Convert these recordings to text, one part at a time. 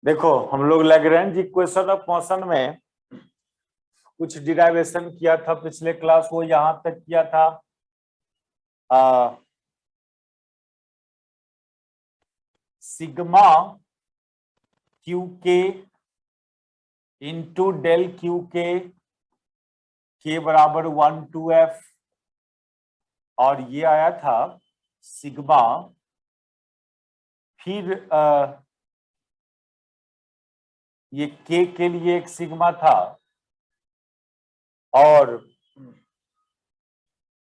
देखो हम लोग लैग्रेंज इक्वेशन ऑफ मोशन में कुछ डिराइवेशन किया था पिछले क्लास, वो यहां तक किया था। Sigma Q k into del q k बराबर 1/2f, और ये आया था सिग्मा, फिर ये के लिए एक सिग्मा था, और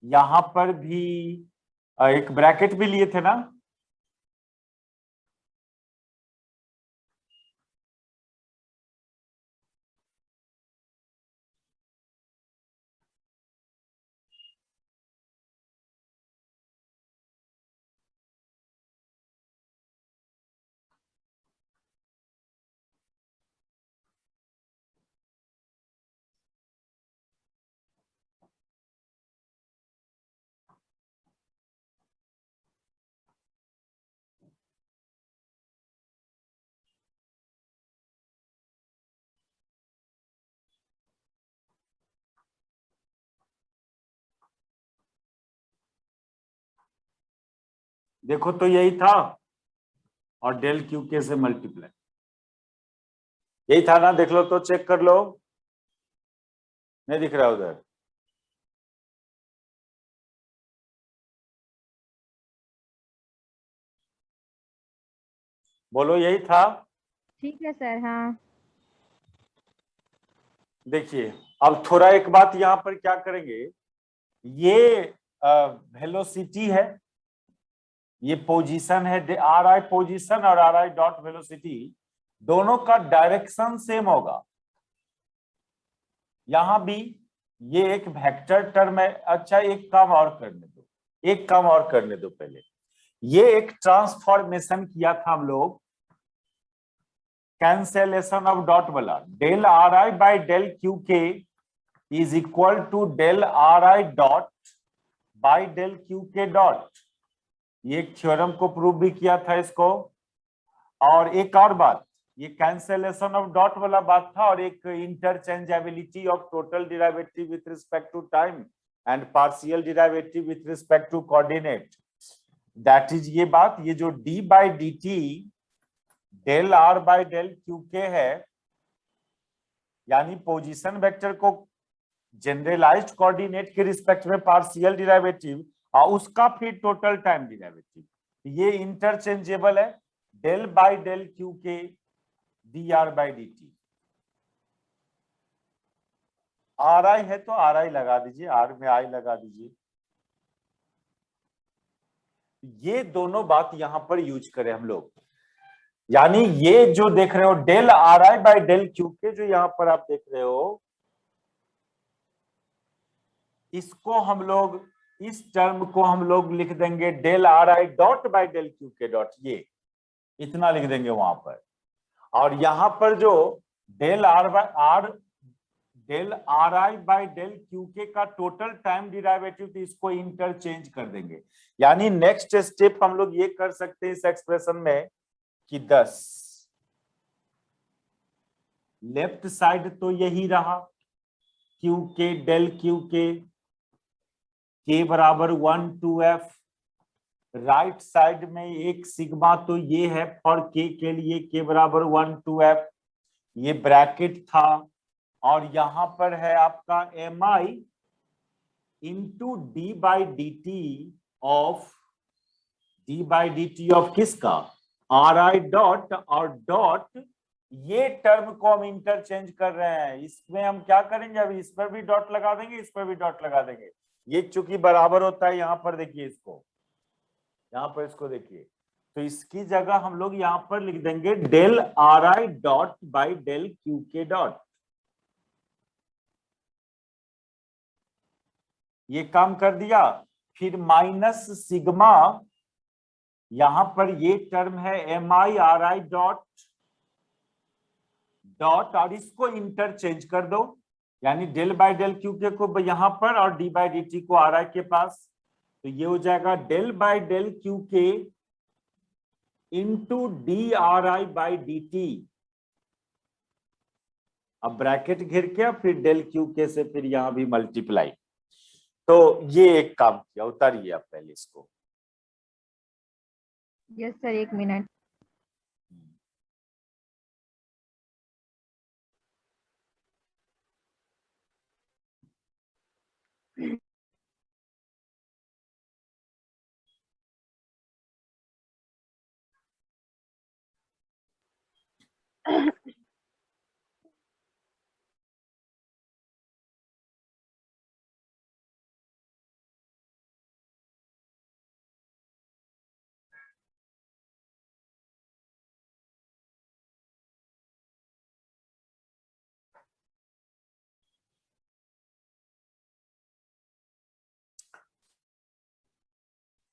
यहां पर भी एक ब्रैकेट भी लिए थे ना। देखो तो यही था, और डेल क्यू के से मल्टीप्लाई, यही था ना। देख लो तो, चेक कर लो, नहीं दिख रहा उधर। बोलो, यही था। ठीक है सर। हाँ देखिए, अब थोड़ा एक बात यहाँ पर क्या करेंगे, ये वेलोसिटी है, ये पोजीशन है, आर आई पोजीशन और आर आई डॉट वेलोसिटी दोनों का डायरेक्शन सेम होगा। यहां भी ये एक वेक्टर टर्म है। अच्छा, एक काम और करने दो, एक काम और करने दो पहले। ये एक ट्रांसफॉर्मेशन किया था हम लोग, कैंसेलेशन ऑफ डॉट वाला। Del r i by del q k is equal to del r i dot by del q k dot. ये एक थ्योरम को प्रूव भी किया था इसको। और एक और बात, ये कैंसेलेशन ऑफ डॉट वाला बात था, और एक interchangeability of total derivative with respect to time and partial derivative with respect to coordinate, that is ये बात। ये जो d by d t del r by del q k है, यानी पोजीशन वेक्टर को जनरलाइज्ड कोऑर्डिनेट के respect में partial derivative और उसका फिर टोटल टाइम डिराइवेटिव, ये इंटरचेंजेबल है। Del by del q k d r by d t. R i है तो आर आई लगा दीजिए, आर में आई लगा दीजिए। ये दोनों बात यहां पर यूज करें हम लोग, यानी ये जो देख रहे हो del r i by del q k, जो यहां पर आप देख रहे हो, इसको हम लोग, इस टर्म को हम लोग लिख देंगे del r i dot by del q k dot, ये इतना लिख देंगे वहां पर। और यहां पर जो del r by r, del r i by del q k का टोटल टाइम डिराइवेटिव, तो इसको इंटरचेंज कर देंगे। यानी नेक्स्ट स्टेप हम लोग ये कर सकते हैं इस एक्सप्रेशन में कि 10 लेफ्ट साइड तो यही रहा, क्यू के डेल क्यू के बराबर 1/2f। राइट साइड में एक सिग्मा तो ये है फॉर के लिए, के बराबर 1/2f, ये ब्रैकेट था। और यहां पर है आपका m i into d by d t of, d by d t of किसका, आर आई डॉट, और डॉट ये टर्म को हम इंटरचेंज कर रहे हैं। इसमें हम क्या करेंगे, अभी इस पर भी डॉट लगा देंगे, इस पर भी डॉट लगा देंगे। ये चूंकि बराबर होता है, यहां पर देखिए इसको, यहां पर इसको देखिए, तो इसकी जगह हम लोग यहां पर लिख देंगे del r i dot by del q k dot. ये काम कर दिया। फिर माइनस सिग्मा, यहां पर ये टर्म है m i r i dot dot, और इसको इंटरचेंज कर दो, यानी del by del q k को यहां पर और डी बाई डी टी को आर आई के पास, तो ये हो जाएगा del by del q k into D R i by d T अब ब्रैकेट घिर के फिर डेल क्यू के से फिर यहाँ भी मल्टीप्लाई। तो ये एक काम किया, उतारिए आप पहले इसको। Yes sir, 1 minute.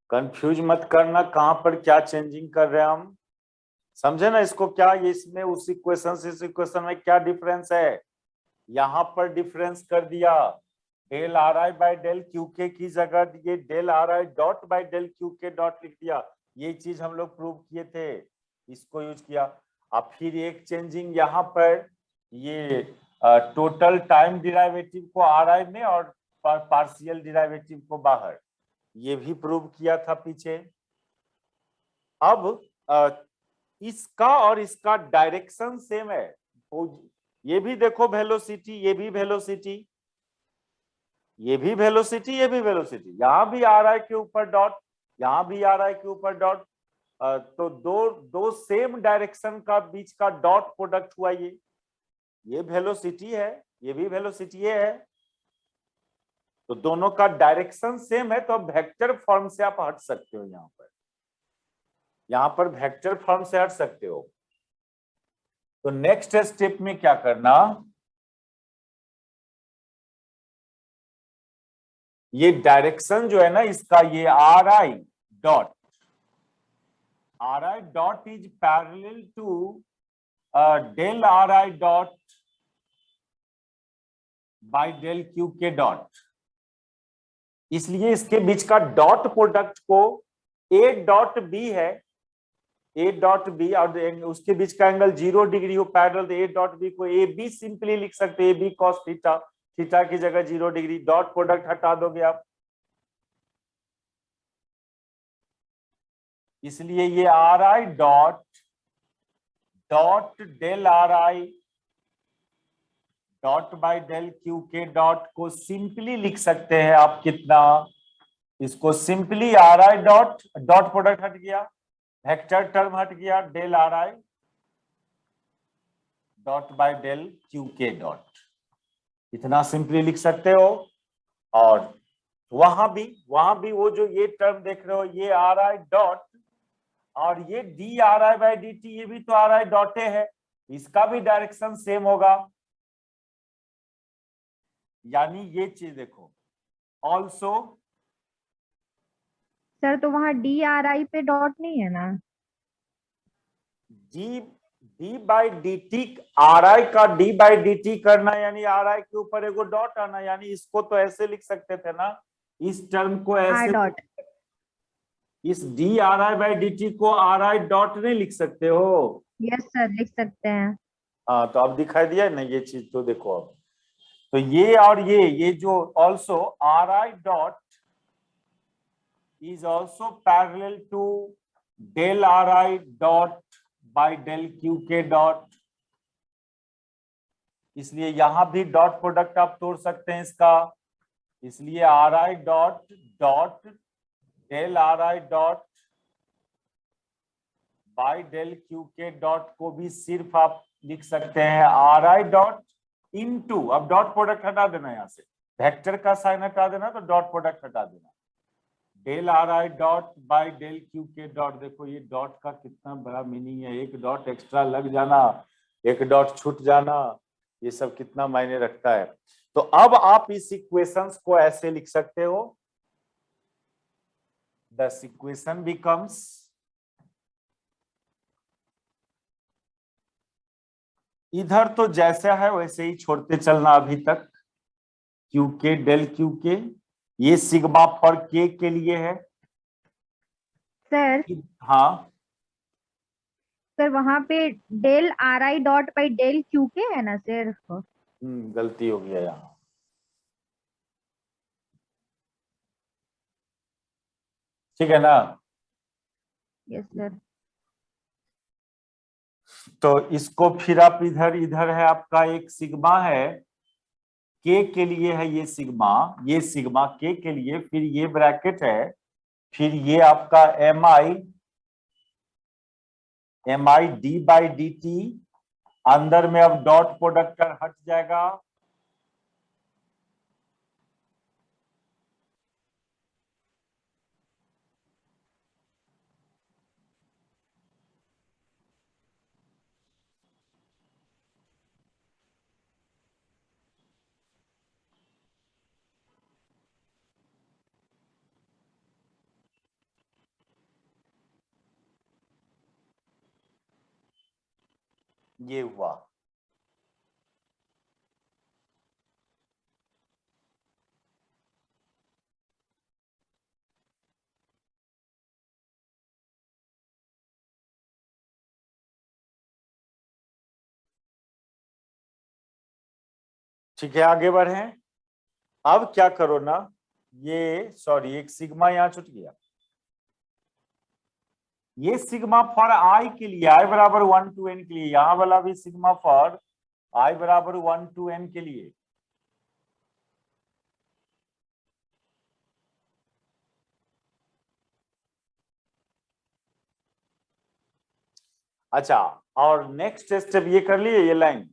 कंफ्यूज मत करना कहां पर क्या चेंजिंग कर रहे हैं हम, समझे ना इसको। क्या ये इसमें उस इक्वेशन से इस इक्वेशन में क्या डिफरेंस है, यहाँ पर डिफरेंस कर दिया। Del r i by del q k की जगह ये del r i dot by del q k dot लिख दिया। ये चीज हम लोग प्रूव किए थे, इसको यूज किया। अब फिर एक चेंजिंग यहाँ पर, ये टोटल टाइम डिराइवेटिव को आर आई में और पार्शियल डिराइवेटिव को बाहर, ये भी प्रूव किया था पीछे। अब इसका और इसका डायरेक्शन सेम है। ये भी देखो वेलोसिटी, ये भी वेलोसिटी, ये भी वेलोसिटी, ये भी वेलोसिटी, यहाँ भी आ रहा है के ऊपर डॉट, यहाँ भी आ रहा है के ऊपर डॉट। तो दो दो सेम डायरेक्शन का बीच का डॉट प्रोडक्ट हुआ। ये वेलोसिटी है, ये भी वेलोसिटी है, तो दोनों का डायरेक्शन सेम है। तो अब वेक्टर फॉर्म से आप हट सकते हो, यहाँ पर वेक्टर फॉर्म से हट सकते हो। तो नेक्स्ट स्टेप में क्या करना, ये डायरेक्शन जो है ना इसका, ये r i dot is parallel to del r i dot by del q k dot. इसलिए इसके बीच का डॉट प्रोडक्ट को ए डॉट बी है, ए डॉट बी, और उसके बीच का एंगल 0 डिग्री हो पैरेलल, ए डॉट बी को ए बी सिंपली लिख सकते हैं, a b cos theta, theta की जगह 0 डिग्री, डॉट प्रोडक्ट हटा दोगे आप। इसलिए ये r i dot del r i dot by del q k dot को सिंपली लिख सकते हैं आप कितना, इसको simply r i dot product हट गया, वेक्टर टर्म हट गया, del r i dot by del q k dot, इतना सिंपली लिख सकते हो। और वहां भी वो जो ये टर्म देख रहे हो, ये आर आई डॉट और ये D R i by d T, ये भी तो आर आई डॉटे है, इसका भी डायरेक्शन सेम होगा। यानी ये चीज देखो ऑल्सो। सर तो वहाँ DRI पे डॉट नहीं है ना? D by d t, r आई का डी बाई डी टी करना, यानी आर आई के ऊपर एगो डॉट आना, यानी इसको तो ऐसे लिख सकते थे ना, इस टर्म को ऐसे, डॉट, इस D R i by d T को आर आई डॉट नहीं लिख सकते हो। यस सर लिख सकते हैं। हाँ तो अब दिखाई दिया ना ये चीज, तो देखो अब तो ये और ये जो also r i dot is also parallel to del r i dot by del q k dot. इसलिए यहां भी डॉट प्रोडक्ट आप तोड़ सकते हैं इसका। इसलिए r i dot del r i dot by del q k dot को भी सिर्फ आप लिख सकते हैं आर आई डॉट इनटू, अब डॉट प्रोडक्ट हटा देना, यहां से वेक्टर का साइन हटा देना, तो डॉट प्रोडक्ट हटा देना, del r i dot by del q k dot. देखो ये डॉट का कितना बड़ा मीनिंग है, एक डॉट एक्स्ट्रा लग जाना, एक डॉट छूट जाना, ये सब कितना मायने रखता है। तो अब आप इस इक्वेशंस को ऐसे लिख सकते हो, दिस इक्वेशन बिकम्स इधर तो जैसा है वैसे ही छोड़ते चलना अभी तक, क्यू के डेल क्यू के, ये सिग्मा फॉर के लिए है सर हाँ। सर वहां पे del r i dot by del q k है ना सिर्फ। गलती हो गया यहाँ। ठीक है ना। Yes sir. तो इसको फिर आप इधर इधर है आपका एक सिग्मा है, के लिए है ये सिग्मा के लिए, फिर ये ब्रैकेट है, फिर ये आपका m i d by d t, अंदर में अब डॉट प्रोडक्ट हट जाएगा, ये हुआ। ठीक है, आगे बढ़े। अब क्या करो ना, ये सॉरी एक सिग्मा यहां छूट गया, ये सिग्मा फॉर आई के लिए, आई बराबर 1 to n के लिए, यहां वाला भी सिग्मा फॉर आई बराबर 1 to n के लिए। अच्छा, और नेक्स्ट स्टेप ये कर लिए, ये लाइन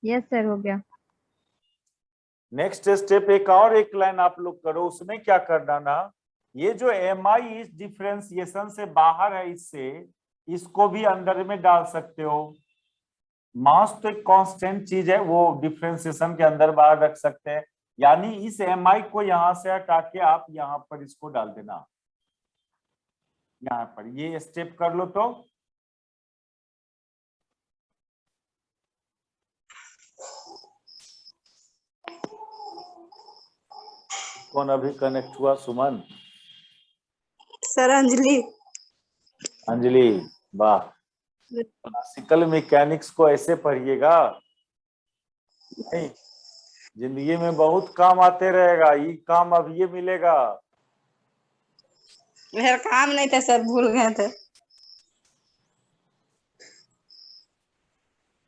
यस सर हो गया। नेक्स्ट स्टेप एक लाइन आप लोग करो, उसमें क्या करना ना, ये जो एम आई इस डिफरेंशिएशन से बाहर है, इससे इसको भी अंदर में डाल सकते हो। मास तो एक कांस्टेंट चीज है, वो डिफरेंशिएशन के अंदर बाहर रख सकते हैं, यानी इस एम आई को यहां से हटा के आप यहां पर इसको डाल देना, यहां पर ये स्टेप कर लो तो। कौन अभी कनेक्ट हुआ? सुमन? सर अंजलि। अंजलि, वाह। क्लासिकल मैकेनिक्स को ऐसे पढ़िएगा, नहीं जिंदगी में बहुत काम आते रहेगा, ये काम अब ये मिलेगा। मेरा काम नहीं था सर, भूल गए थे।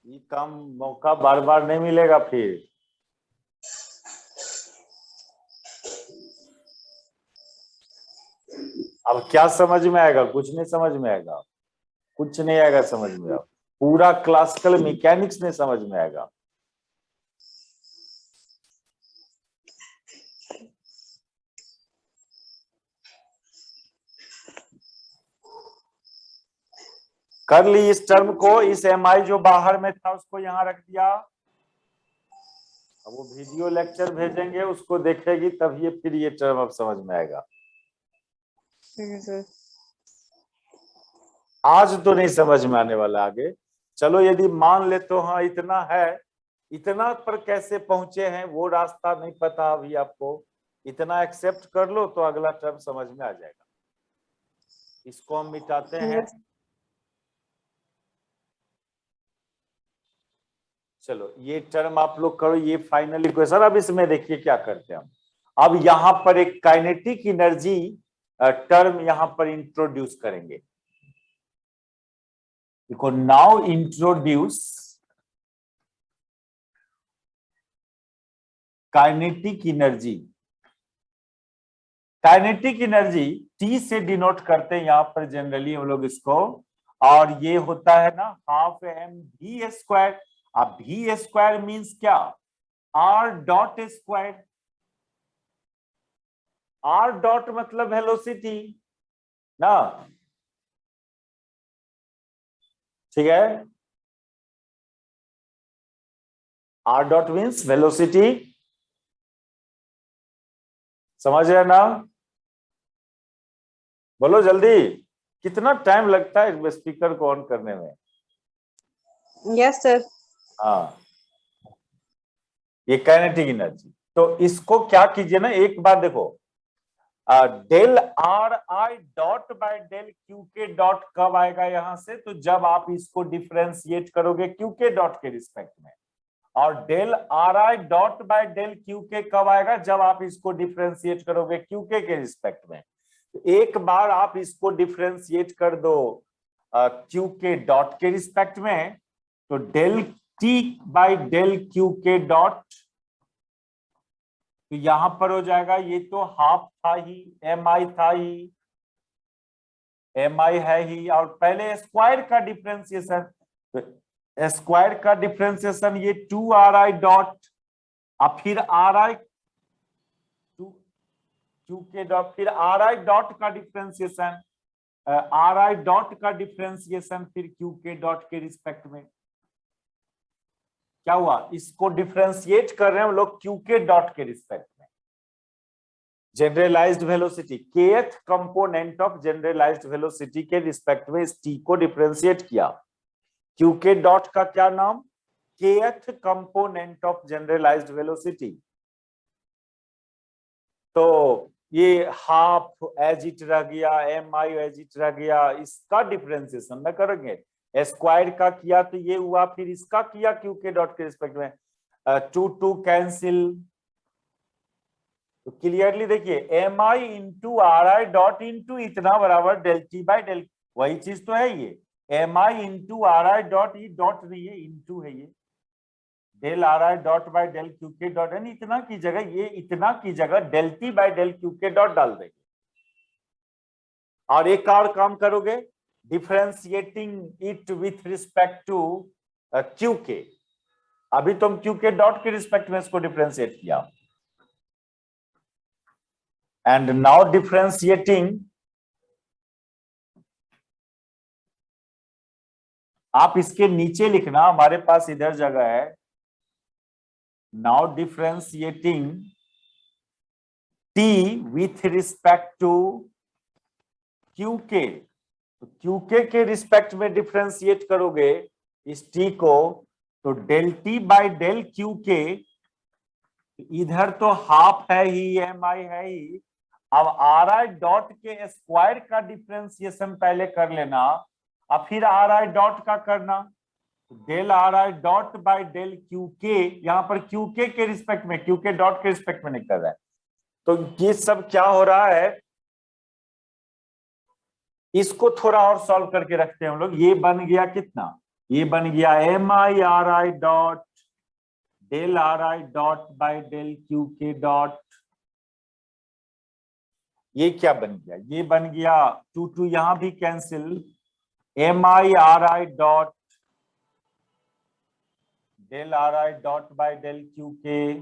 ये काम मौका बार बार नहीं मिलेगा फिर। अब क्या समझ में आएगा? कुछ नहीं समझ में आएगा, कुछ नहीं आएगा समझ में। अब पूरा क्लासिकल मैकेनिक्स नहीं समझ में आएगा। कर ली इस टर्म को, इस एम आई जो बाहर में था उसको यहां रख दिया। अब वो वीडियो लेक्चर भेजेंगे, उसको देखेगी तब ये फिर ये टर्म अब समझ में आएगा। सर आज तो नहीं समझ में आने वाला, आगे चलो यदि मान ले तो हाँ इतना है, इतना पर कैसे पहुंचे हैं वो रास्ता नहीं पता अभी आपको, इतना एक्सेप्ट कर लो तो अगला टर्म समझ में आ जाएगा। इसको हम मिटाते हैं। चलो ये टर्म आप लोग करो, ये फाइनल इक्वेशन। अब इसमें देखिए क्या करते हैं हम, अब यहां पर एक काइनेटिक एनर्जी टर्म यहां पर इंट्रोड्यूस करेंगे। देखो, now introduce kinetic energy. Kinetic energy T से डिनोट करते हैं यहां पर जनरली हम लोग इसको, और ये होता है ना हाफ एम वी स्क्वायर। अब वी स्क्वायर मीन्स क्या? R dot square. R dot मतलब वेलोसिटी ना, ठीक है। आर डॉट मीन्स वेलोसिटी, समझ रहे ना? बोलो जल्दी, कितना टाइम लगता है स्पीकर को ऑन करने में? Yes sir. हाँ, ये काइनेटिक एनर्जी। तो इसको क्या कीजिए ना, एक बार देखो, del r i dot by del q k dot कब आएगा यहां से, तो जब आप इसको डिफरेंशिएट करोगे क्यू के डॉट के रिस्पेक्ट में। और del r i dot by del q k कब आएगा, जब आप इसको डिफरेंशिएट करोगे क्यू के रिस्पेक्ट में। एक बार आप इसको डिफरेंशिएट कर दो क्यू के डॉट के रिस्पेक्ट में, तो del T by del q k dot, तो यहां पर हो जाएगा, ये तो हाफ था ही, एम आई था ही, एम आई है ही, और पहले स्क्वायर का डिफरेंशिएशन, तो स्क्वायर का डिफरेंशिएशन ये 2 आर आई डॉट, अब फिर are I Q k dot, फिर आर आई डॉट का डिफरेंशिएशन, आर आई डॉट का डिफरेंशिएशन फिर क्यू के डॉट के रिस्पेक्ट में। क्या हुआ, इसको डिफरेंशिएट कर रहे हैं हम लोग क्यू के डॉट के रिस्पेक्ट में। Generalised velocity, kth component of generalised velocity के रिस्पेक्ट में इस t को डिफरेंशिएट किया। क्यू के डॉट का क्या नाम, kth component of generalised velocity. तो ये हाफ एज इट रह गया, एम आई एज इट रह गया, इसका डिफरेंशिएशन न करेंगे। स्क्वायर का किया तो ये हुआ, फिर इसका किया क्यू के डॉट के रिस्पेक्ट में, 2 कैंसिल। तो क्लियरली देखिए, m i into r i dot into इतना बराबर डेल टी बाई डेल, वही चीज तो है ये, m i into r i dot, ये डॉट नहीं है, इंटू है ये, del r i dot by del q k dot, यानी इतना की जगह, ये इतना की जगह del T by del q k dot डाल देंगे। और एक और काम करोगे, differentiating it with respect to q k. अभी तुम क्यू के डॉट के रिस्पेक्ट में इसको डिफरेंशिएट किया, एंड नाउ डिफरेंशिएटिंग, आप इसके नीचे लिखना, हमारे पास इधर जगह है। Now differentiating t with respect to q k, तो क्यू के रिस्पेक्ट में डिफरेंशिएट करोगे इस टी को, तो del T by del q k, इधर तो हाफ है ही, एम आई है ही, अब आर आई डॉट के स्क्वायर का डिफरेंशिएशन पहले कर लेना, अब फिर आर आई डॉट का करना, del r i dot by del q k, यहां पर क्यू के रिस्पेक्ट में, क्यू के डॉट के रिस्पेक्ट में नहीं कर रहा है। तो ये सब क्या हो रहा है, इसको थोड़ा और सॉल्व करके रखते हैं हम लोग। ये बन गया कितना, ये बन गया m i r i dot del r i dot by del q k dot, ये क्या बन गया, ये बन गया 2 यहां भी cancel, m i r i dot del r i dot by del q k,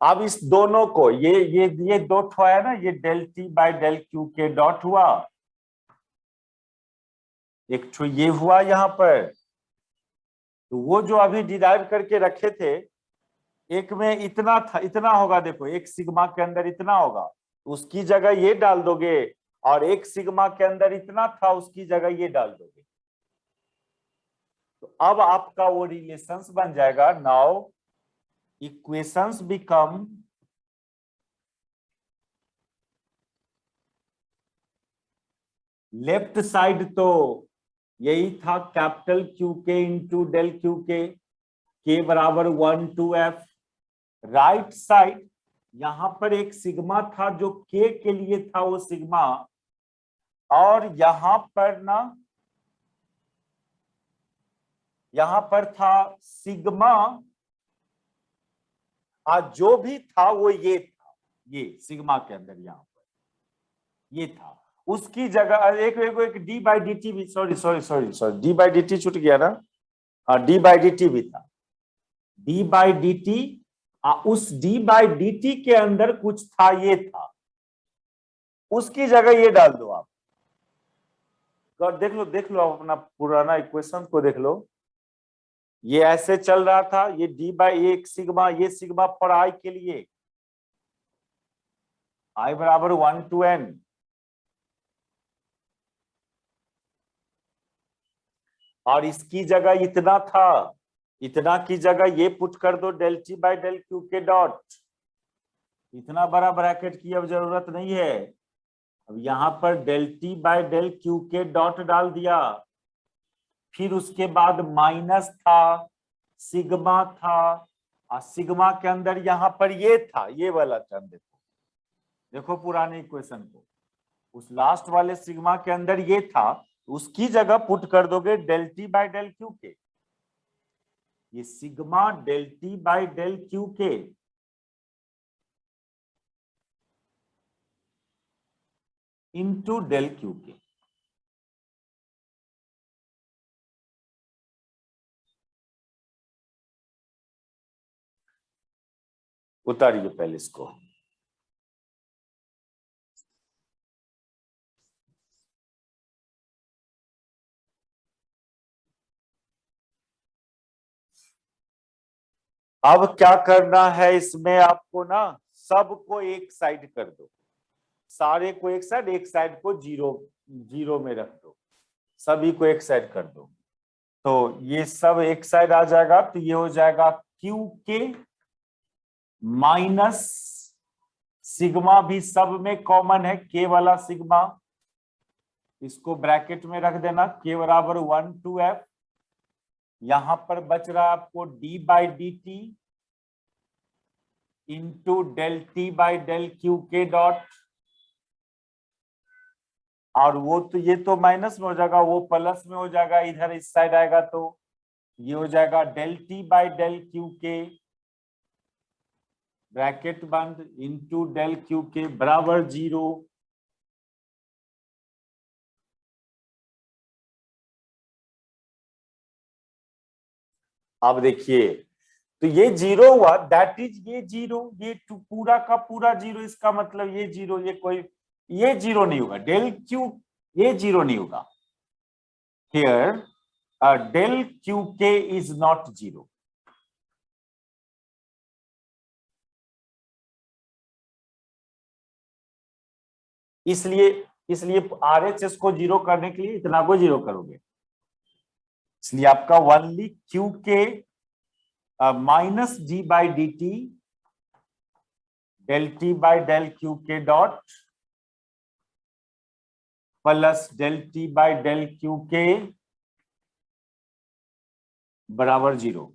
अब इस दोनों को, ये दो ठो है ना, ये del T by del q k dot हुआ, एक ठो ये हुआ यहां पर। तो वो जो अभी डिराइव करके रखे थे, एक में इतना था, इतना होगा, देखो एक सिग्मा के अंदर इतना होगा, उसकी जगह ये डाल दोगे, और एक सिग्मा के अंदर इतना था, उसकी जगह ये डाल दोगे, तो अब आपका वो रिलेशंस बन जाएगा। Now equations become left side तो यही था, capital Q k into del q k बराबर 1 to f। राइट साइड यहां पर एक सिग्मा था जो के लिए था, वो सिग्मा, और यहां पर ना, यहां पर था सिग्मा, जो भी था वो ये था, ये सिग्मा के अंदर यहां पर ये था, उसकी जगह एक डी बाई डी टी भी, sorry D by d T छूट गया ना, हाँ डी बाई डी टी भी था, डी बाई डी टी, उस डी बाई डी टी के अंदर कुछ था, ये था, उसकी जगह ये डाल दो आप। तो देख लो आप अपना पुराना इक्वेशन को देख लो, ये ऐसे चल रहा था, ये डी बाई एक सिग्मा, ये सिग्मा फॉर आई के लिए, आई बराबर 1 to n। और इसकी जगह इतना था, इतना की जगह ये पुट कर दो del T by del q k dot. इतना बड़ा ब्रैकेट की अब जरूरत नहीं है। अब यहां पर del T by del q k dot डाल दिया, फिर उसके बाद माइनस था, सिग्मा था, और सिग्मा के अंदर यहां पर ये था, ये वाला टर्म देखो, देखो पुराने इक्वेशन को, उस लास्ट वाले सिग्मा के अंदर ये था, उसकी जगह पुट कर दोगे del T by del q k. ये sigma del T by del q k into del q k. उतारिए पहले इसको। अब क्या करना है इसमें आपको ना, सबको एक साइड कर दो, सारे को एक साइड को जीरो जीरो में रख दो, सभी को एक साइड कर दो। तो ये सब एक साइड आ जाएगा, तो ये हो जाएगा क्यू के माइनस सिग्मा भी सब में कॉमन है, के वाला सिग्मा, इसको ब्रैकेट में रख देना, के बराबर 1 to f। यहां पर बच रहा है आपको d by d t into del T by del q k dot. और वो तो ये तो माइनस में हो जाएगा, वो प्लस में हो जाएगा, इधर इस साइड आएगा तो ये हो जाएगा del T by del q k bracket बंद इंटू डेल क्यू के बराबर 0। अब देखिए, तो ये 0 हुआ, दैट इज ये 0, ये पूरा का पूरा 0, इसका मतलब ये 0, ये कोई, ये 0 नहीं होगा, डेल क्यू ये 0 नहीं होगा। Here del q k is not 0। इसलिए इसलिए RHS को 0 करने के लिए इतना को 0 करोगे, इसलिए आपका only q k minus d by d t del T by del q k dot plus del T by del q k बराबर 0।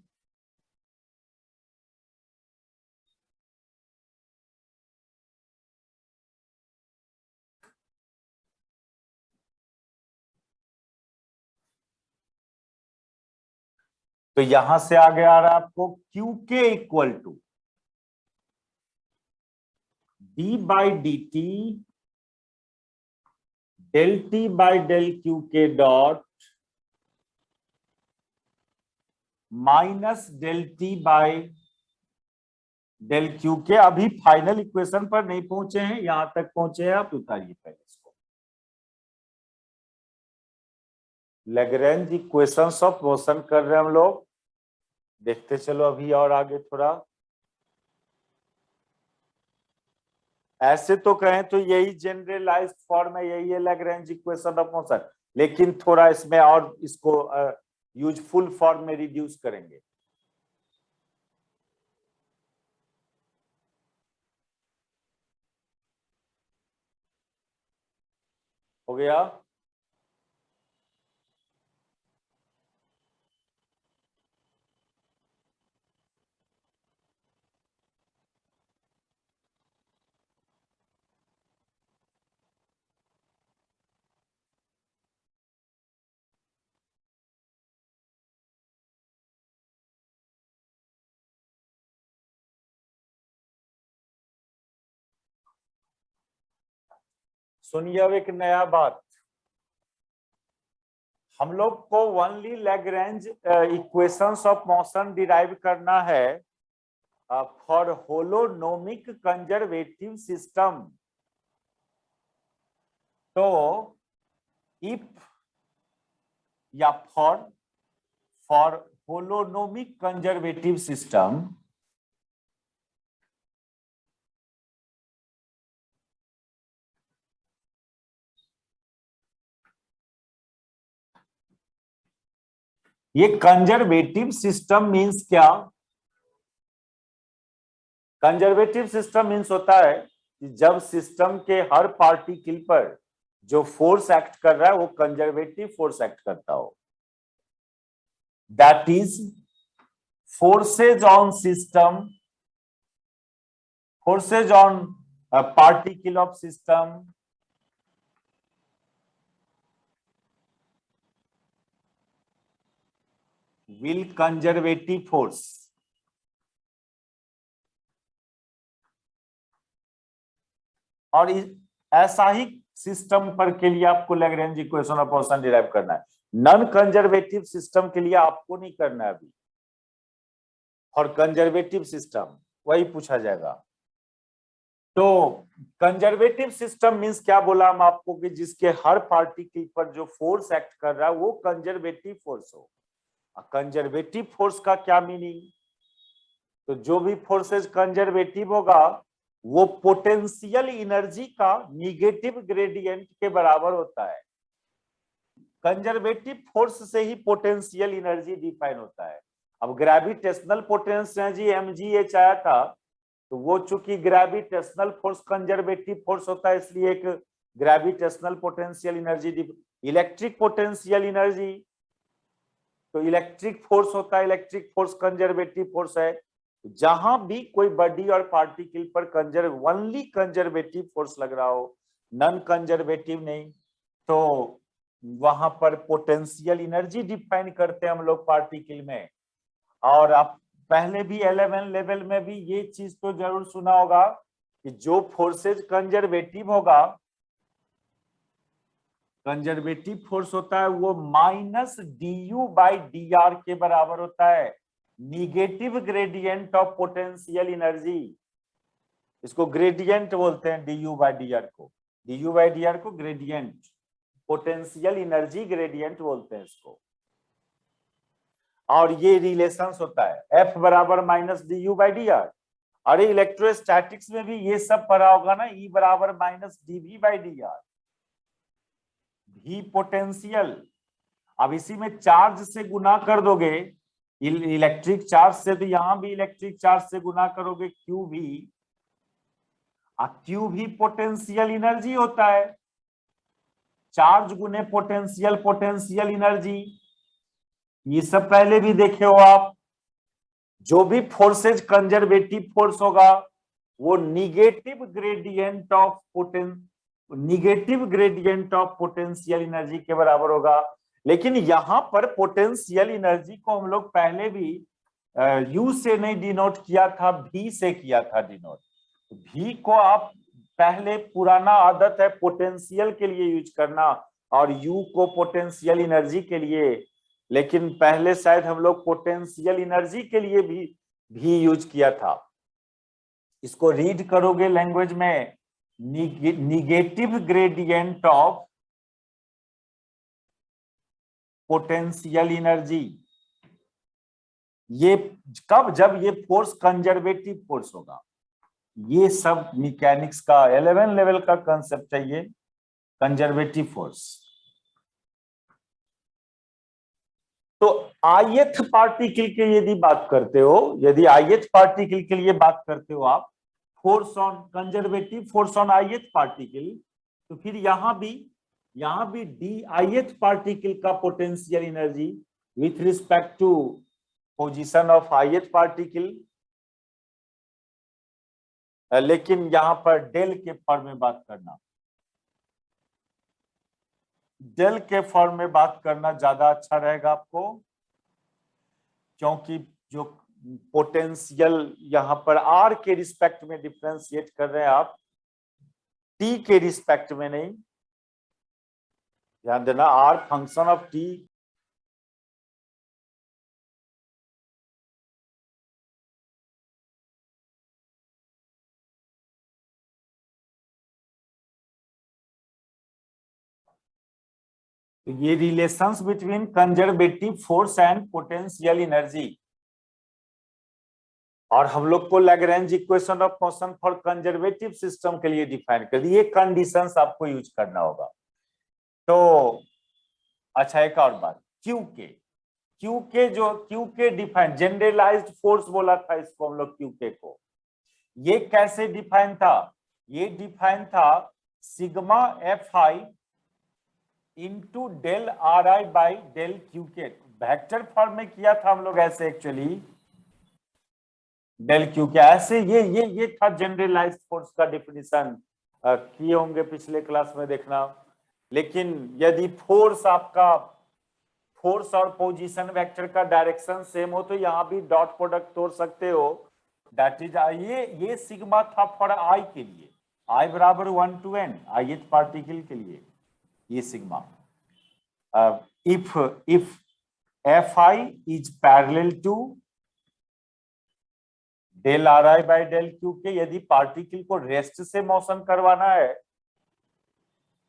तो यहां से आगे आ रहा है आपको q k equal to d by d t del T by del q k dot minus del T by del q k. अभी final equation पर नहीं पहुंचे हैं, यहां तक पहुंचे हैं आप, उतारिए पहले इसको। लैग्रेंज इक्वेशंस ऑफ मोशन कर रहे हैं हम लोग, देखते चलो अभी और आगे थोड़ा। ऐसे तो कहें तो यही जनरलाइज्ड फॉर्म है, यही है लैग्रेंज इक्वेशन ऑफ मोशन, लेकिन थोड़ा इसमें और इसको यूजफुल फॉर्म में रिड्यूस करेंगे। हो गया? सुनिए अब एक नया बात, हम लोग को only Lagrange equations of motion derive करना है फॉर होलोनोमिक कंजर्वेटिव सिस्टम। तो इफ या फॉर होलोनोमिक कंजर्वेटिव सिस्टम ये कंजर्वेटिव सिस्टम मींस क्या? कंजर्वेटिव सिस्टम मींस होता है कि जब सिस्टम के हर पार्टिकल पर जो फोर्स एक्ट कर रहा है वो कंजर्वेटिव फोर्स एक्ट करता हो। That is forces on system, forces on particle of system will conservative force। और ऐसा ही सिस्टम पर के लिए आपको Lagrange equation of motion derive करना है। नॉन कंजर्वेटिव सिस्टम के लिए आपको नहीं करना है अभी, और कंजर्वेटिव सिस्टम वही पूछा जाएगा। तो कंजर्वेटिव सिस्टम मींस क्या बोला हम आपको कि जिसके हर पार्टिकल पर जो फोर्स एक्ट कर रहा है वो कंजर्वेटिव फोर्स हो। कंजर्वेटिव फोर्स का क्या मीनिंग? तो जो भी फोर्सेज कंजर्वेटिव होगा वो पोटेंशियल एनर्जी का निगेटिव ग्रेडियंट के बराबर होता है। कंजर्वेटिव फोर्स से ही पोटेंशियल एनर्जी डिफाइन होता है। अब ग्रेविटेशनल पोटेंशियल एनर्जी mgh आया था, तो वो चूंकि ग्रेविटेशनल फोर्स कंजर्वेटिव फोर्स होता है, इसलिए एक gravitational potential energy. Electric potential energy तो इलेक्ट्रिक फोर्स होता है, इलेक्ट्रिक फोर्स कंजर्वेटिव फोर्स है। जहां भी कोई बॉडी और पार्टिकल पर ओनली कंजर्वेटिव फोर्स लग रहा हो, नॉन कंजर्वेटिव नहीं, तो वहां पर पोटेंशियल एनर्जी डिफाइन करते हैं हम लोग पार्टिकल में। और आप पहले भी 11 लेवल में भी ये चीज तो जरूर सुना होगा कि जो फोर्सेज कंजर्वेटिव होगा, कंजर्वेटिव फोर्स होता है वो -du/dr के बराबर होता है, negative gradient of potential energy. इसको ग्रेडियंट बोलते हैं du/dr को, du/dr को ग्रेडियंट, पोटेंशियल एनर्जी ग्रेडियंट बोलते हैं इसको। और ये रिलेशंस होता है F बराबर -du/dr। अरे इलेक्ट्रोस्टैटिक्स में भी ये सब पढ़ा होगा ना, E बराबर -dv/dr। भी पोटेंशियल, अब इसी में चार्ज से गुना कर दोगे, इलेक्ट्रिक चार्ज से, तो यहां भी इलेक्ट्रिक चार्ज से गुना करोगे क्यू भी, क्यू भी पोटेंशियल एनर्जी होता है। चार्ज गुने पोटेंशियल, पोटेंशियल एनर्जी, ये सब पहले भी देखे हो आप। जो भी फोर्सेज कंजर्वेटिव फोर्स होगा वो negative gradient of potential energy के बराबर होगा। लेकिन यहां पर पोटेंशियल एनर्जी को हम लोग पहले भी यू से नहीं डिनोट किया था, भी से किया था डिनोट। भी को आप पहले, पुराना आदत है पोटेंशियल के लिए यूज करना और यू को पोटेंशियल एनर्जी के लिए, लेकिन पहले शायद हम लोग पोटेंशियल एनर्जी के लिए भी यूज किया था। इसको रीड करोगे लैंग्वेज में, negative gradient of potential energy. ये कब? जब ये फोर्स कंजर्वेटिव फोर्स होगा। ये सब मैकेनिक्स का 11 लेवल का कंसेप्ट है ये, कंजर्वेटिव फोर्स। तो ith पार्टिकल के यदि बात करते हो, यदि ith पार्टिकल के लिए बात करते हो आप, force on conservative force on ith particle, तो फिर यहां भी ith पार्टिकल का potential energy with respect to position of ith particle, लेकिन यहां पर डेल के फॉर्म में बात करना, डेल के फॉर्म में बात करना ज्यादा अच्छा रहेगा आपको, क्योंकि जो पोटेंशियल यहां पर आर के रिस्पेक्ट में डिफरेंशिएट कर रहे हैं आप, टी के रिस्पेक्ट में नहीं। ध्यान देना, आर फंक्शन ऑफ टी। तो ये relations between conservative force and potential energy, और हम लोग को Lagrange equation of motion for conservative system के लिए डिफाइन कर दी। ये कंडीशंस आपको यूज करना होगा। तो अच्छा, एक और बात, क्यू के डिफाइन जनरलाइज्ड फोर्स बोला था इसको हम लोग, क्यू के को। ये कैसे डिफाइन था? ये डिफाइन था sigma F i into del r i by del q k. Vector form में किया था हम लोग ऐसे, एक्चुअली डेल क्यू के ऐसे। ये था जनरलाइज्ड फोर्स का डिफिनीशन, किए होंगे पिछले क्लास में, देखना। लेकिन यदि फोर्स आपका, फोर्स और पोजीशन वेक्टर का डायरेक्शन सेम हो तो यहाँ भी डॉट प्रोडक्ट तोड़ सकते हो। दैट इज ये सिग्मा था फॉर आई के लिए, आई बराबर 1 to n, ith पार्टिकल के लिए ये sigma. If F i is parallel to del r i by del q k, यदि पार्टिकल को रेस्ट से मोशन करवाना है,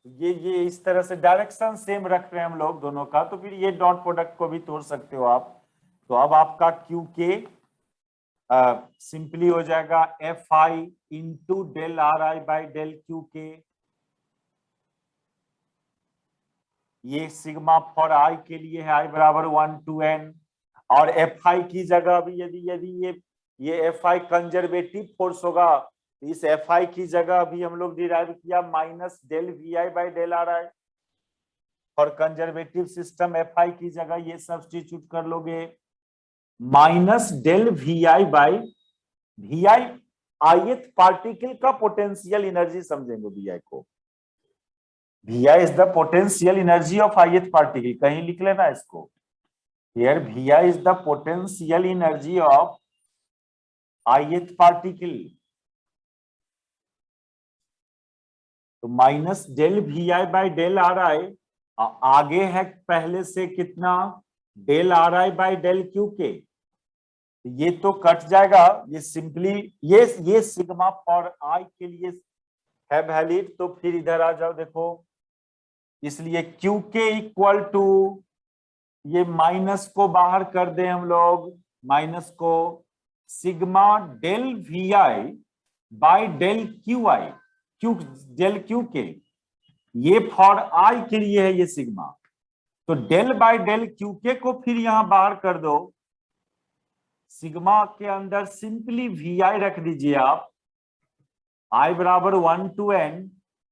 ये इस तरह से डायरेक्शन सेम रख रहे हैं हम लोग दोनों का, तो फिर ये डॉट प्रोडक्ट को भी तोड़ सकते हो आप। तो अब आपका क्यू के सिंपली हो जाएगा F i into del r i by del q k. ये सिग्मा फॉर आई के लिए है, आई बराबर 1 to n। और एफ आई की जगह भी यदि यदि ये एफ आई कंजर्वेटिव फोर्स होगा, तो इस एफ आई की जगह भी हम लोग डिराइव किया minus del V i by del r i. For conservative system F i की जगह ये सब्स्टिट्यूट कर लोगे minus del V i by V i, ith particle का पोटेंशियल एनर्जी समझेंगे वी आई को। V i is the potential energy of ith particle, कहीं लिख लेना इसको। Here V i is the potential energy of ith particle. तो minus del V i by del r आई, आगे है पहले से कितना, del r i by del q k. ये तो कट जाएगा, ये सिंपली ये सिग्मा फॉर आई के लिए है वैलिड। तो फिर इधर आ जाओ, देखो, इसलिए क्यू के इक्वल टू, ये माइनस को बाहर कर दे हम लोग, माइनस को sigma del V i by del q i, q del q k, ये फॉर आई के लिए है ये सिग्मा। तो del by del q k को फिर यहां बाहर कर दो, सिग्मा के अंदर सिंपली वी आई रख दीजिए आप, आई बराबर 1 to n।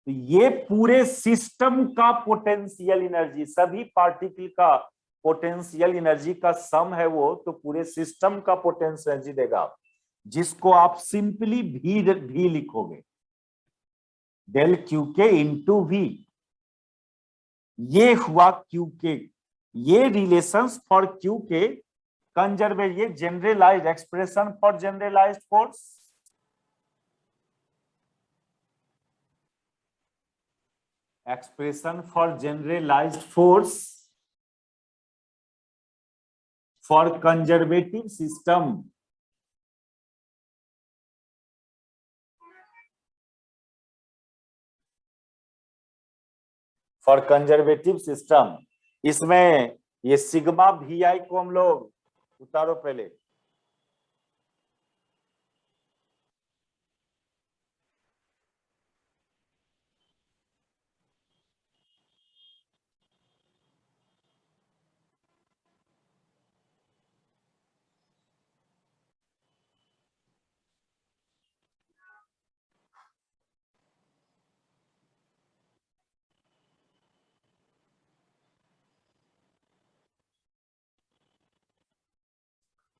तो ये पूरे सिस्टम का पोटेंशियल एनर्जी, सभी पार्टिकल का पोटेंशियल एनर्जी का सम है वो, तो पूरे सिस्टम का पोटेंशियल एनर्जी देगा, जिसको आप सिंपली भी लिखोगे, del q k into V. ये हुआ क्यू के, ये relations for q k conservative, ये generalized expression for generalized force. Expression for generalized force for conservative system. For conservative system, इसमें ये सिग्मा वी आई को हम लोग उतारो पहले,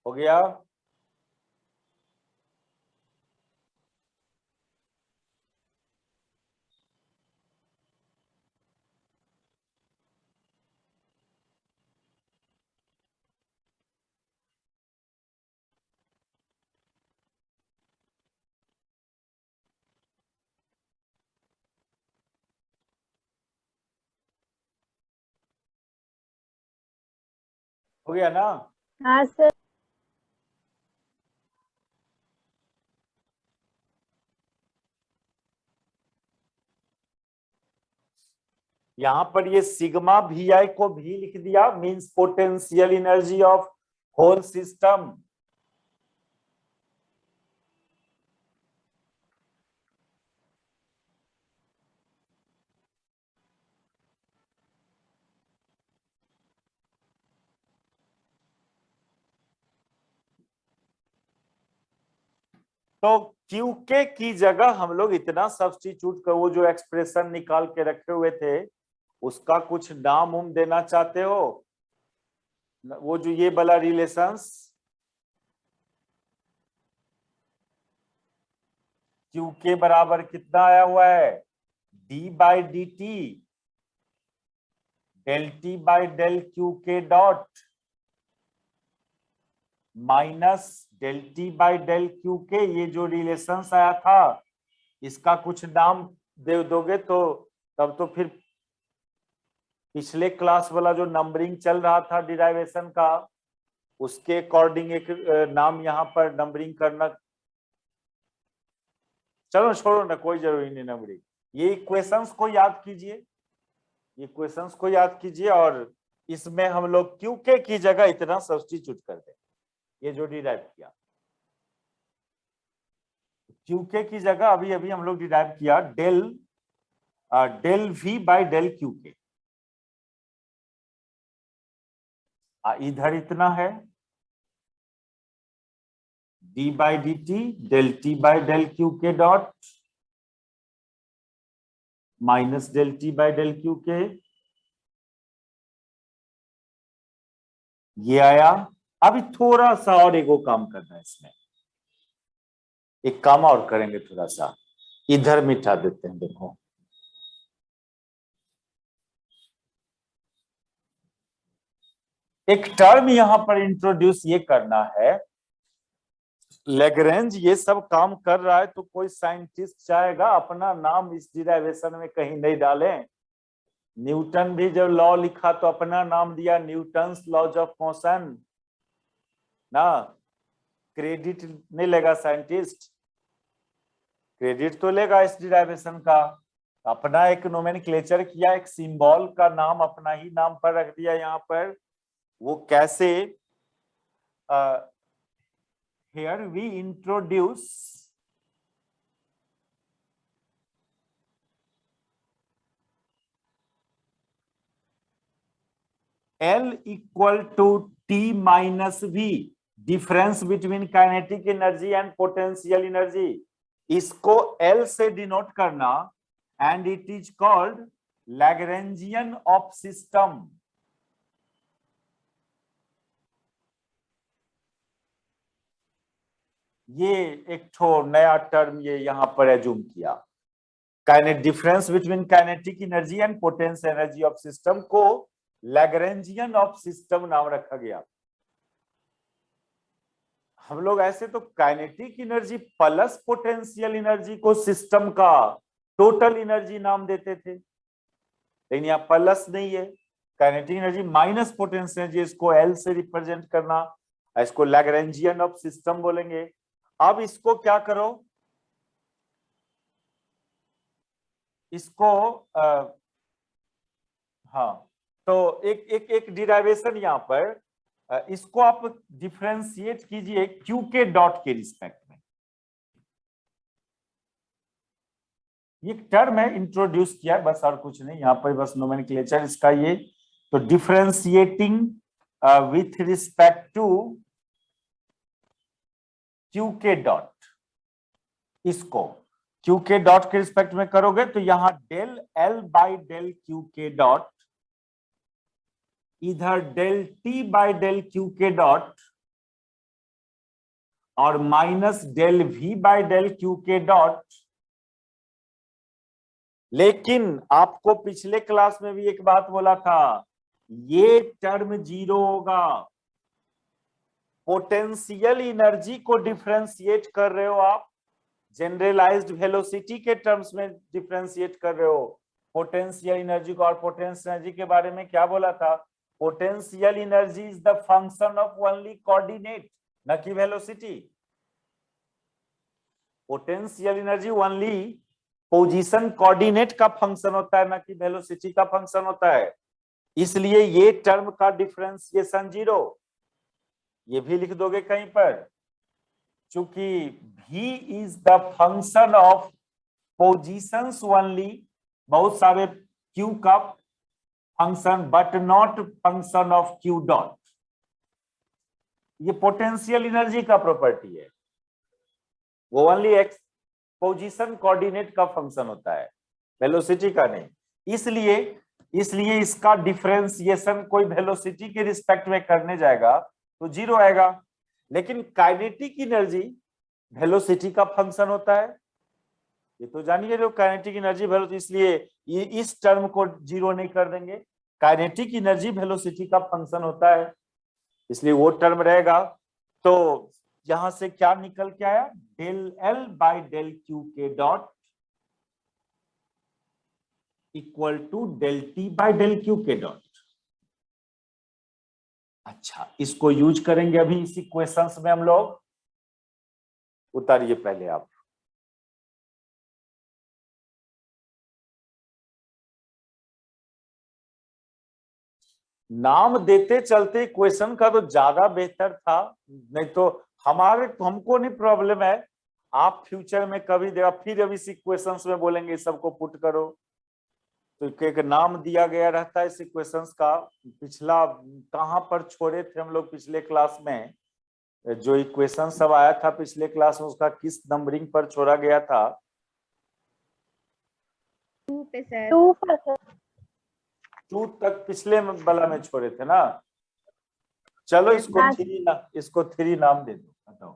हो गया। हो गया ना? हाँ सर। यहां पर ये सिग्मा वी आई को भी लिख दिया, means potential energy of whole system. तो क्यू के की जगह हम लोग इतना सब्स्टिट्यूट कर, वो जो एक्सप्रेशन निकाल के रखे हुए थे उसका कुछ नाम उम देना चाहते हो? वो जो ये वाला रिलेशंस क्यू के बराबर कितना आया हुआ है? D by d t del T by del q k dot minus del T by del q k. ये जो रिलेशंस आया था इसका कुछ नाम दे दोगे तो तब तो फिर पिछले क्लास वाला जो नंबरिंग चल रहा था डिराइवेशन का उसके अकॉर्डिंग एक नाम यहाँ पर नंबरिंग करना। चलो छोड़ो ना, कोई जरूरी नहीं नंबरिंग। ये इक्वेशंस को याद कीजिए, इक्वेशंस को याद कीजिए और इसमें हम लोग क्यू के की जगह इतना सब्स्टिट्यूट कर दें। ये जो डिराइव किया क्यू के की जगह अभी अभी हम लोग डिराइव किया del V by del q k. इधर इतना है d by d t del T by del q k dot minus del T by del q k. ये आया। अभी थोड़ा सा और एगो काम करना है इसमें, एक काम और करेंगे थोड़ा सा, इधर मिटा देते हैं। देखो एक टर्म यहां पर इंट्रोड्यूस ये करना है, लैग्रेंज ये सब काम कर रहा है तो कोई साइंटिस्ट चाहेगा अपना नाम इस डिराइवेशन में कहीं नहीं डालें। न्यूटन भी जब लॉ लिखा तो अपना नाम दिया न्यूटन्स लॉज ऑफ मोशन ना। क्रेडिट नहीं लेगा साइंटिस्ट, क्रेडिट तो लेगा इस डिराइवेशन का। अपना एक नोमेनक्लेचर किया, एक सिंबल का नाम अपना ही नाम पर रख दिया यहाँ पर। वो कैसे? here we introduce L equal to T minus V, difference between kinetic energy and potential energy। इसको L से डिनोट करना and it is called Lagrangian of system। ये एक ठो नया टर्म ये यहां पर एज्यूम किया। Difference between kinetic energy and potential energy of system को लैग्रेंजियन ऑफ सिस्टम नाम रखा गया। हम लोग ऐसे तो kinetic energy plus potential energy को सिस्टम का टोटल एनर्जी नाम देते थे, लेकिन यहाँ प्लस नहीं है, kinetic energy minus potential energy, इसको एल से रिप्रेजेंट करना, इसको लैग्रेंजियन ऑफ सिस्टम बोलेंगे। अब इसको क्या करो, इसको हाँ तो एक डिराइवेशन यहाँ पर इसको आप डिफरेंशिएट कीजिए क्यू के डॉट के रिस्पेक्ट में। ये टर्म है इंट्रोड्यूस किया है बस, और कुछ नहीं यहाँ पर, बस नोमेनक्लेचर इसका ये। तो differentiating with respect to q k dot, इसको क्यू के डॉट के रिस्पेक्ट में करोगे तो यहां del L by del q k dot, इधर del T by del q k dot और minus del V by del q k dot. लेकिन आपको पिछले क्लास में भी एक बात बोला था, ये टर्म जीरो होगा। पोटेंशियल एनर्जी को डिफरेंशिएट कर रहे हो आप, जनरलाइज्ड वेलोसिटी के टर्म्स में डिफरेंशिएट कर रहे हो पोटेंशियल एनर्जी को। और पोटेंशियल एनर्जी के बारे में क्या बोला था? Potential energy is the function of only coordinate, न कि velocity. Potential energy only position coordinate का फंक्शन होता है, ना कि वेलोसिटी का फंक्शन होता है। इसलिए ये टर्म का डिफरेंशिएशन 0, ये भी लिख दोगे कहीं पर, चूंकि v is the function of positions only, बहुत सारे q का function but not function of q dot. ये पोटेंशियल एनर्जी का प्रॉपर्टी है, वो ओनली एक्स पोजीशन कोऑर्डिनेट का फंक्शन होता है, वेलोसिटी का नहीं। इसलिए इसका डिफरेंशिएशन कोई वेलोसिटी के रिस्पेक्ट में करने जाएगा तो 0 आएगा। लेकिन काइनेटिक एनर्जी वेलोसिटी का फंक्शन होता है, ये तो जानिए जो काइनेटिक एनर्जी वेलोसिटी, इसलिए ये इस टर्म को 0 नहीं कर देंगे। काइनेटिक एनर्जी वेलोसिटी का फंक्शन होता है, इसलिए वो टर्म रहेगा। तो यहां से क्या निकल के आया, del L by del q k dot equal to del T by del q k dot. अच्छा, इसको यूज करेंगे अभी इसी क्वेश्चंस में हम लोग। उतारिए पहले आप। नाम देते चलते क्वेश्चन का तो ज्यादा बेहतर था, नहीं तो हमको नहीं प्रॉब्लम है। आप फ्यूचर में कभी देगा फिर अब इसी क्वेश्चंस में बोलेंगे सबको पुट करो, तो एक नाम दिया गया रहता है इसी क्वेश्चंस का। पिछला कहां पर छोड़े थे हम लोग पिछले क्लास में, जो इक्वेशन सब आया था पिछले क्लास में, उसका किस नंबरिंग पर छोड़ा गया था? 2 पे सर। 2 तक पिछले वाला में छोड़े थे ना। चलो इसको 3 नाम दे दो, बताओ।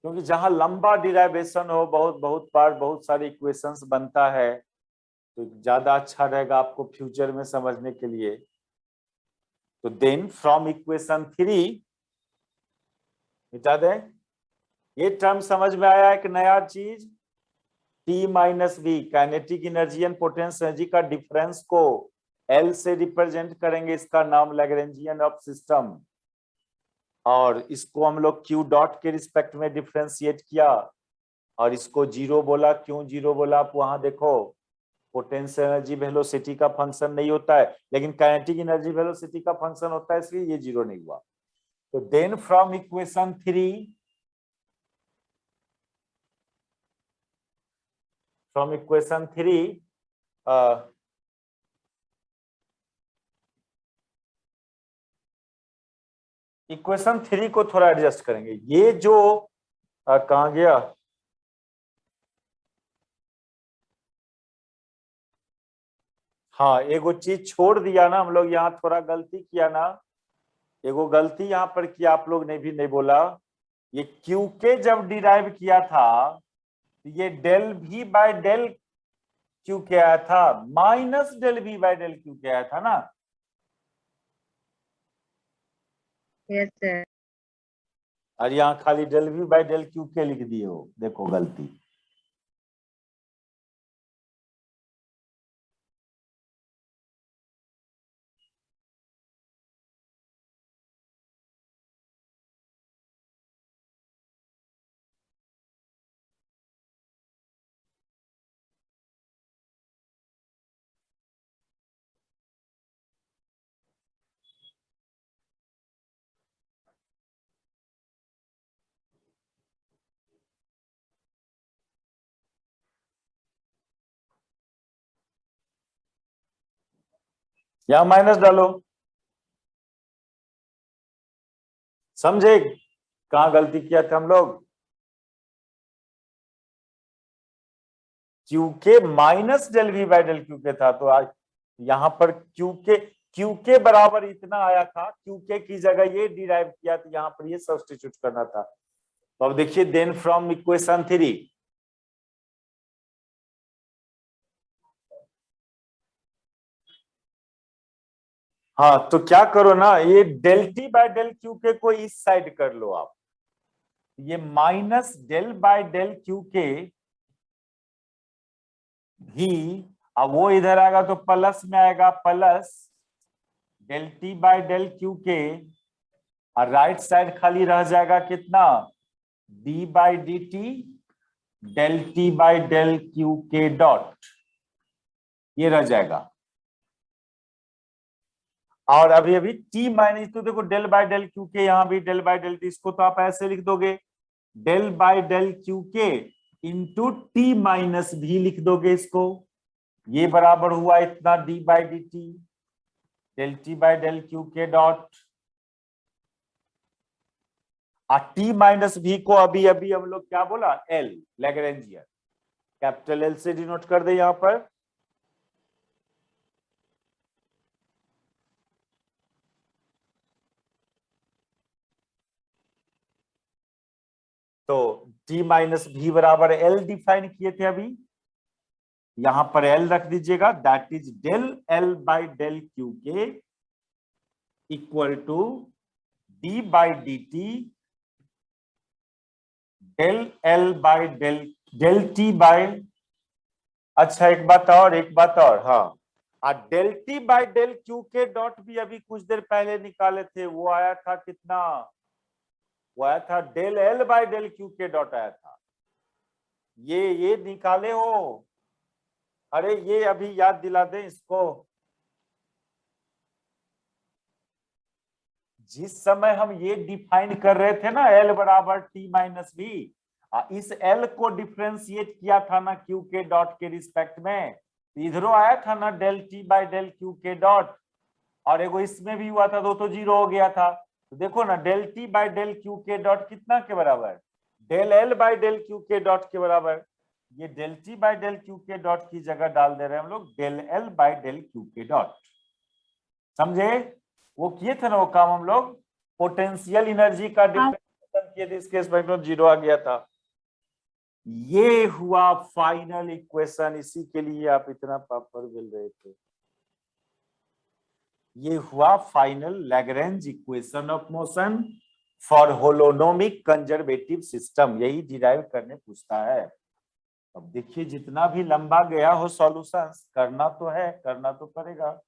क्योंकि जहां लंबा डिराइवेशन हो, बहुत बार बहुत सारे इक्वेशंस बनता है, तो ज्यादा अच्छा रहेगा आपको फ्यूचर में समझने के लिए। तो देन फ्रॉम इक्वेशन 3 मिटा दें। ये टर्म समझ में आया एक नया चीज, T minus V kinetic energy and potential energy का डिफरेंस को L से रिप्रेजेंट करेंगे, इसका नाम लैग्रेंजियन ऑफ सिस्टम। और इसको हम लोग Q डॉट के रिस्पेक्ट में डिफरेंशिएट किया और इसको 0 बोला। क्यों 0 बोला आप वहां देखो, पोटेंशियल एनर्जी वेलोसिटी का फंक्शन नहीं होता है, लेकिन काइनेटिक एनर्जी वेलोसिटी का फंक्शन होता है, इसलिए ये 0 नहीं हुआ। तो देन फ्रॉम इक्वेशन 3 इक्वेशन 3 को थोड़ा एडजस्ट करेंगे। ये जो कहां गया, हाँ एगो चीज छोड़ दिया ना हम लोग, यहाँ थोड़ा गलती किया ना, एगो गलती यहाँ पर किया, आप लोग ने भी नहीं बोला। ये क्यू के जब डिराइव किया था, ये del V by del q k आया था, minus del V by del q k आया था ना। Yes sir. और यहाँ खाली del V by del q k लिख दिए हो, देखो गलती। यहां माइनस डालो, समझे कहां गलती किया था हम लोग। Q k minus del V by del q k था, तो आज यहाँ पर क्यू के बराबर इतना आया था, क्यू के की जगह ये डिराइव किया, तो यहाँ पर ये सब्स्टिट्यूट करना था। तो अब देखिए देन फ्रॉम इक्वेशन 3, हाँ तो क्या करो ना, ये del T by del q k को इस साइड कर लो आप, ये minus del by del q k भी, अब वो इधर आएगा तो प्लस में आएगा, plus del T by del q k, और राइट साइड खाली रह जाएगा कितना, d by d t del T by del q k dot, ये रह जाएगा। और अभी अभी टी माइनस, तो देखो del by del q k, यहां भी डेल बाई डेल टी, इसको तो आप ऐसे लिख दोगे del by del q k into T minus V लिख दोगे इसको, ये बराबर हुआ इतना d by d t del T by del q k dot. T minus V को अभी अभी हम लोग क्या बोला, एल, लैग्रेंजियन, कैपिटल एल से डिनोट कर दे यहां पर। तो टी माइनस भी बराबर एल डिफाइन किए थे अभी, यहां पर एल रख दीजिएगा, that is del L by del q k equal to d by d t del L by del del T by, अच्छा एक बात और, हाँ, del T by del q k dot भी अभी कुछ देर पहले निकाले थे, वो आया था कितना, वो आया था del L by del q k dot आया था, ये निकाले हो, अरे ये अभी याद दिला दें इसको। जिस समय हम ये डिफाइन कर रहे थे ना एल बराबर टी माइनस बी, इस एल को डिफ्रेंशिएट किया था ना क्यू के डॉट के रिस्पेक्ट में, इधरों आया था ना del T by del q k dot, और एगो इसमें भी हुआ था, दो तो जीरो हो गया था। तो देखो ना del T by del q k dot कितना के बराबर, del L by del q k dot के बराबर। ये del T by del q k dot की जगह डाल दे रहे हैं हम लोग del L by del q k dot, समझे? वो किए थे ना वो काम हम लोग, पोटेंशियल एनर्जी का डिफरेंशिएशन किए थे, इस केस में जीरो आ गया था। ये हुआ फाइनल इक्वेशन, इसी के लिए आप इतना पापड़ बेल रहे थे। ये हुआ final Lagrange equation of motion for holonomic conservative system, यही डिराइव करने पूछता है। अब देखिए जितना भी लंबा गया हो सॉल्यूशन, करना तो है, करना तो पड़ेगा।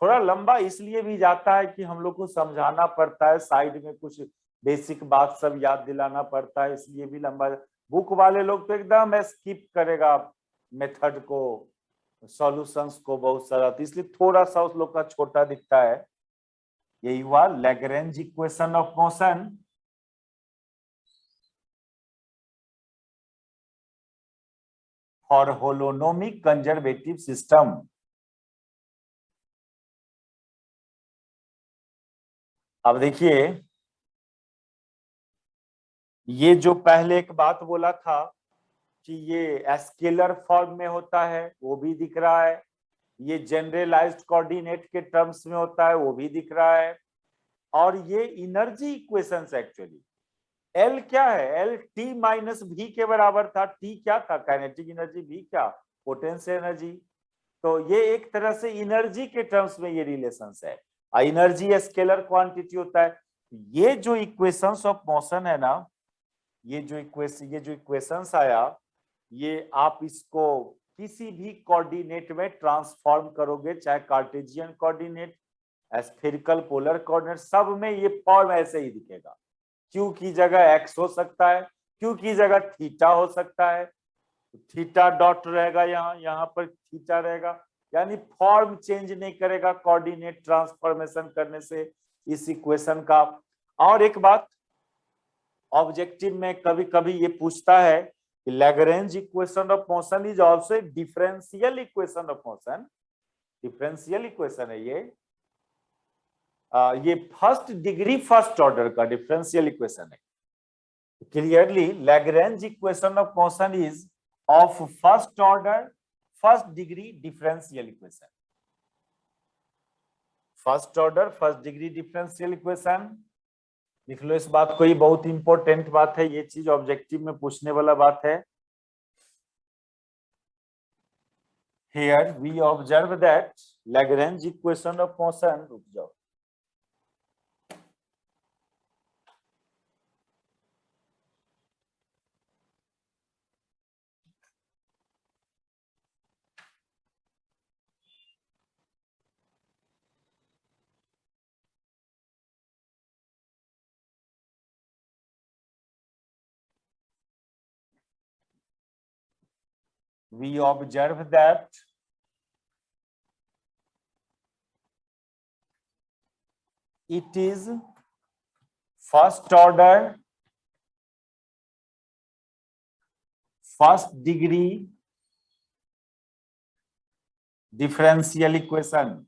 थोड़ा लंबा इसलिए भी जाता है कि हम लोग को समझाना पड़ता है, साइड में कुछ बेसिक बात सब याद दिलाना पड़ता है, इसलिए भी लंबा। बुक वाले लोग तो एकदम स्किप करेगा मेथड को, सॉल्यूशंस को बहुत सारा, तो इसलिए थोड़ा सा उस लोग का छोटा दिखता है। यही हुआ Lagrange equation of motion for holonomic conservative system. अब देखिए ये जो पहले एक बात बोला था कि ये स्केलर फॉर्म में होता है, वो भी दिख रहा है, ये जनरलाइज्ड कोऑर्डिनेट के टर्म्स में होता है, वो भी दिख रहा है, और ये एनर्जी इक्वेशंस एक्चुअली एल क्या है, एल टी माइनस भी के बराबर था, टी क्या था काइनेटिक एनर्जी, भी क्या पोटेंशियल एनर्जी, तो ये एक तरह से एनर्जी के टर्म्स में ये रिलेशंस है, एनर्जी स्केलर क्वांटिटी होता है। ये जो इक्वेशंस ऑफ मोशन है ना, ये जो इक्वेशंस आया, ये आप इसको किसी भी कोऑर्डिनेट में ट्रांसफॉर्म करोगे, चाहे Cartesian coordinate, spherical polar coordinate, सब में ये फॉर्म ऐसे ही दिखेगा। क्यू की जगह एक्स हो सकता है, क्यू की जगह थीटा हो सकता है, थीटा डॉट रहेगा, यहाँ पर थीटा रहेगा, यानी फॉर्म चेंज नहीं करेगा कोऑर्डिनेट ट्रांसफॉर्मेशन करने से इस इक्वेशन का। और एक बात ऑब्जेक्टिव में कभी कभी ये पूछता है कि Lagrange equation of motion is also differential equation of motion, differential equation है ये फर्स्ट डिग्री फर्स्ट ऑर्डर का डिफरेंशियल इक्वेशन है। Clearly Lagrange equation of motion is of first order first degree differential equation, first order first degree differential equation. लिख लो इस बात को, ये बहुत इंपॉर्टेंट बात है, ये चीज ऑब्जेक्टिव में पूछने वाला बात है। Here we observe that Lagrange equation of motion, रुक जाओ, we observe that it is first order, first degree differential equation.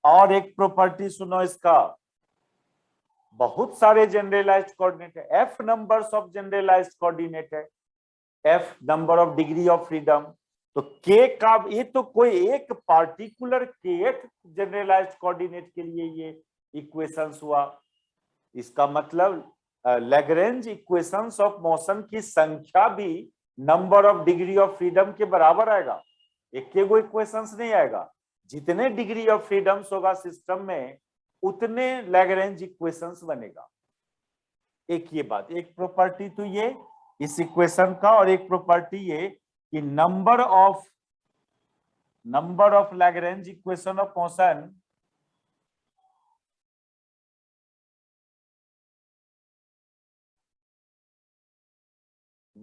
और एक प्रॉपर्टी सुनो इसका, बहुत सारे जनरलाइज्ड कोऑर्डिनेट है, f numbers of generalized coordinate है, f number of degree of freedom. तो के का ये तो कोई एक पार्टिकुलर kth जनरलाइज्ड कोऑर्डिनेट के लिए ये इक्वेशंस हुआ। इसका मतलब लैग्रेंज इक्वेशंस ऑफ मोशन की संख्या भी number of degree of freedom के बराबर आएगा, एक के वो इक्वेशंस नहीं आएगा। जितने डिग्री ऑफ फ्रीडम्स होगा सिस्टम में उतने लैग्रेंज इक्वेशंस बनेगा। एक ये बात, एक प्रॉपर्टी तो ये इस इक्वेशन का, और एक प्रॉपर्टी ये कि number of Lagrange equation of motion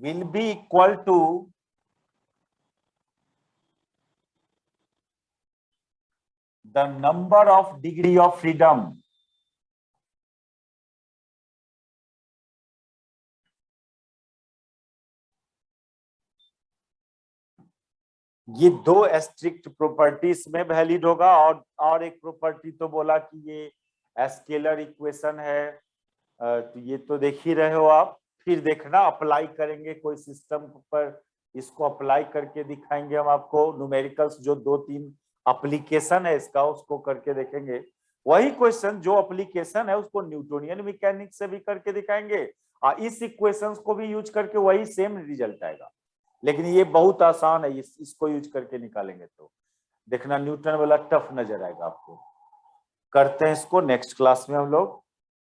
will be equal to the number of degree of freedom ये दो स्ट्रिक्ट प्रॉपर्टीज में वैलिड होगा। और एक प्रॉपर्टी तो बोला कि ये स्केलर इक्वेशन है, तो ये तो देख ही रहे हो आप। फिर देखना अप्लाई करेंगे कोई सिस्टम पर, इसको अप्लाई करके दिखाएंगे हम आपको। न्यूमेरिकल्स जो 2-3 एप्लीकेशन है इसका, उसको करके देखेंगे। वही क्वेश्चन जो एप्लीकेशन है उसको न्यूटोनियन मैकेनिक्स से भी करके दिखाएंगे, और इस इक्वेशंस को भी यूज करके वही सेम रिजल्ट आएगा। लेकिन ये बहुत आसान है, इसको यूज करके निकालेंगे तो देखना न्यूटन वाला टफ नजर आएगा आपको। करते हैं इसको नेक्स्ट क्लास में हम लोग।